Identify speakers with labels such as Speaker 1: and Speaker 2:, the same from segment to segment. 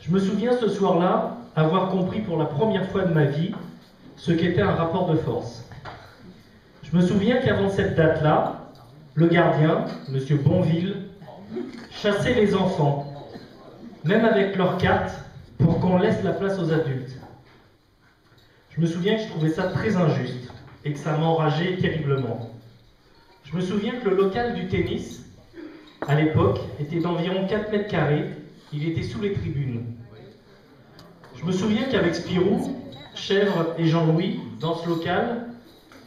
Speaker 1: Je me souviens ce soir-là avoir compris pour la première fois de ma vie ce qu'était un rapport de force. Je me souviens qu'avant cette date-là, le gardien, M. Bonville, chassait les enfants, même avec leurs cartes, pour qu'on laisse la place aux adultes. Je me souviens que je trouvais ça très injuste et que ça m'enrageait terriblement. Je me souviens que le local du tennis, à l'époque, était d'environ 4 mètres carrés. Il était sous les tribunes. Je me souviens qu'avec Spirou, Chèvre et Jean-Louis, dans ce local,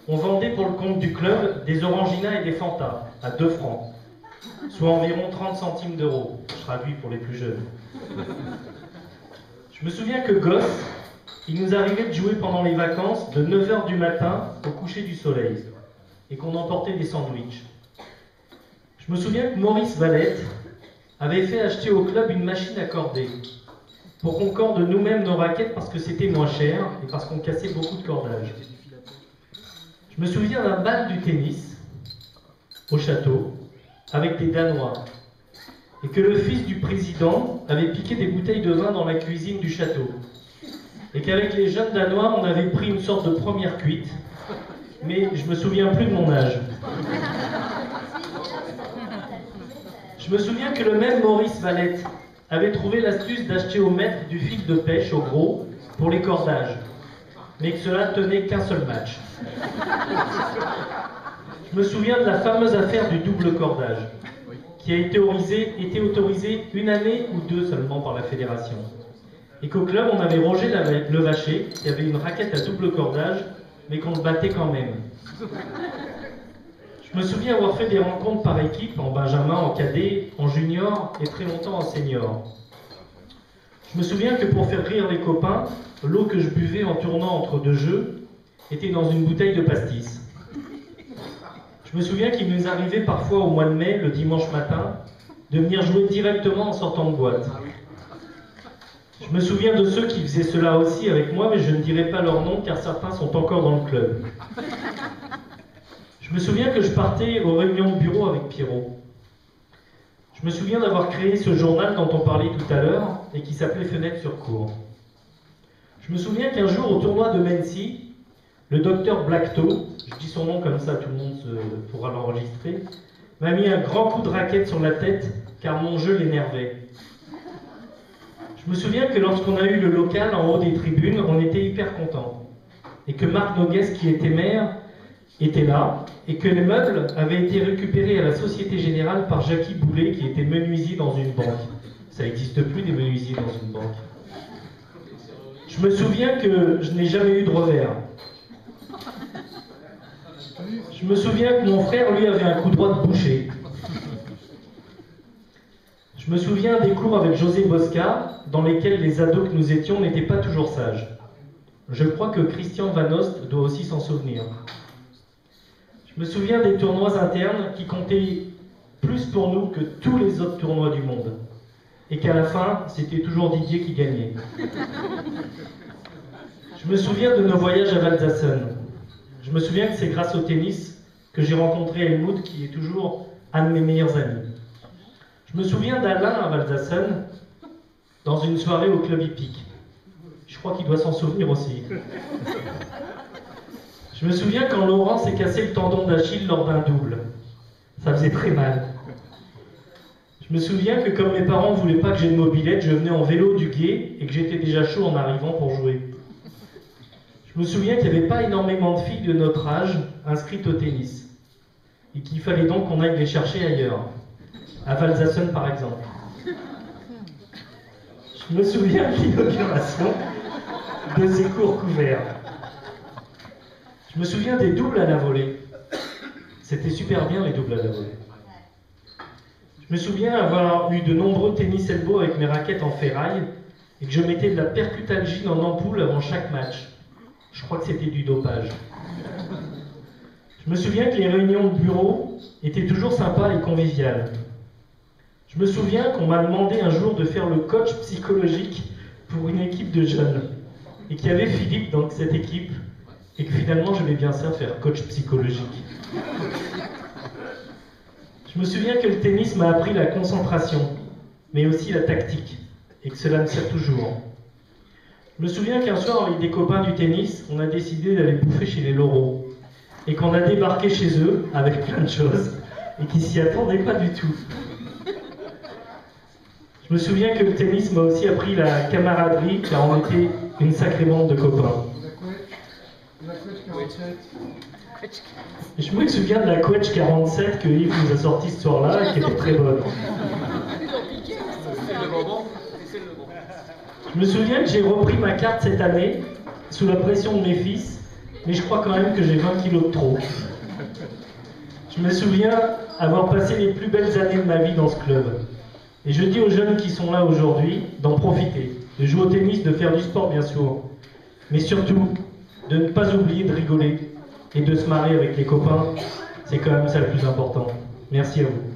Speaker 1: on vendait pour le compte du club des Orangina et des Fanta à 2 francs, soit environ 30 centimes d'euros. Je traduis pour les plus jeunes. Je me souviens que gosse, il nous arrivait de jouer pendant les vacances de 9h du matin au coucher du soleil et qu'on emportait des sandwichs. Je me souviens que Maurice Valette avait fait acheter au club une machine à corder pour qu'on corde nous-mêmes nos raquettes parce que c'était moins cher et parce qu'on cassait beaucoup de cordages. Je me souviens d'un bal du tennis au château avec des Danois et que le fils du président avait piqué des bouteilles de vin dans la cuisine du château et qu'avec les jeunes Danois on avait pris une sorte de première cuite, mais je me souviens plus de mon âge. Je me souviens que le même Maurice Valette avait trouvé l'astuce d'acheter au maître du fil de pêche au gros pour les cordages, mais que cela tenait qu'un seul match. Je me souviens de la fameuse affaire du double cordage, qui a été autorisée 1 année ou 2 seulement par la fédération. Et qu'au club, on avait Roger Levaché, qui avait une raquette à double cordage, mais qu'on le battait quand même. Je me souviens avoir fait des rencontres par équipe, en benjamin, en cadet, en junior et très longtemps en senior. Je me souviens que pour faire rire les copains, l'eau que je buvais en tournant entre 2 jeux était dans une bouteille de pastis. Je me souviens qu'il nous arrivait parfois au mois de mai, le dimanche matin, de venir jouer directement en sortant de boîte. Je me souviens de ceux qui faisaient cela aussi avec moi, mais je ne dirai pas leur nom car certains sont encore dans le club. Je me souviens que je partais aux réunions de bureau avec Pierrot. Je me souviens d'avoir créé ce journal dont on parlait tout à l'heure et qui s'appelait Fenêtre sur cour. Je me souviens qu'un jour au tournoi de Mency, le docteur Blackto, je dis son nom comme ça tout le monde pourra l'enregistrer, m'a mis un grand coup de raquette sur la tête car mon jeu l'énervait. Je me souviens que lorsqu'on a eu le local en haut des tribunes, on était hyper contents. Et que Marc Noguès, qui était maire, était là, et que les meubles avaient été récupérés à la Société Générale par Jackie Boulet, qui était menuisier dans une banque. Ça n'existe plus des menuisiers dans une banque. Je me souviens que je n'ai jamais eu de revers. Je me souviens que mon frère, lui, avait un coup droit de boucher. Je me souviens des cours avec José Bosca, dans lesquels les ados que nous étions n'étaient pas toujours sages. Je crois que Christian Van Ost doit aussi s'en souvenir. Je me souviens des tournois internes qui comptaient plus pour nous que tous les autres tournois du monde. Et qu'à la fin, c'était toujours Didier qui gagnait. Je me souviens de nos voyages à Walsassen. Je me souviens que c'est grâce au tennis que j'ai rencontré Helmut, qui est toujours un de mes meilleurs amis. Je me souviens d'Alain à Walsassen, dans une soirée au club hippique. Je crois qu'il doit s'en souvenir aussi. Je me souviens quand Laurent s'est cassé le tendon d'Achille lors d'un double. Ça faisait très mal. Je me souviens que comme mes parents ne voulaient pas que j'ai de mobilette, je venais en vélo du gué et que j'étais déjà chaud en arrivant pour jouer. Je me souviens qu'il n'y avait pas énormément de filles de notre âge inscrites au tennis. Et qu'il fallait donc qu'on aille les chercher ailleurs. À Walsassen par exemple. Je me souviens de l'inauguration de ces cours couverts. Je me souviens des doubles à la volée. C'était super bien les doubles à la volée. Je me souviens avoir eu de nombreux tennis elbow avec mes raquettes en ferraille et que je mettais de la percutalgine en ampoule avant chaque match. Je crois que c'était du dopage. Je me souviens que les réunions de bureau étaient toujours sympas et conviviales. Je me souviens qu'on m'a demandé un jour de faire le coach psychologique pour une équipe de jeunes et qu'il y avait Philippe dans cette équipe et que finalement j'aimais bien ça, faire coach psychologique. Je me souviens que le tennis m'a appris la concentration, mais aussi la tactique, et que cela me sert toujours. Je me souviens qu'un soir, avec des copains du tennis, on a décidé d'aller bouffer chez les Laureaux et qu'on a débarqué chez eux avec plein de choses et qu'ils s'y attendaient pas du tout. Je me souviens que le tennis m'a aussi appris la camaraderie car on était une sacrée bande de copains.
Speaker 2: La couette 47.
Speaker 1: Je me souviens de la Quetch 47 que Yves nous a sortie ce soir-là et qui était très bonne. Je me souviens que j'ai repris ma carte cette année sous la pression de mes fils, mais je crois quand même que j'ai 20 kilos de trop. Je me souviens avoir passé les plus belles années de ma vie dans ce club. Et je dis aux jeunes qui sont là aujourd'hui d'en profiter, de jouer au tennis, de faire du sport bien sûr, mais surtout de ne pas oublier de rigoler et de se marrer avec les copains. C'est quand même ça le plus important. Merci à vous.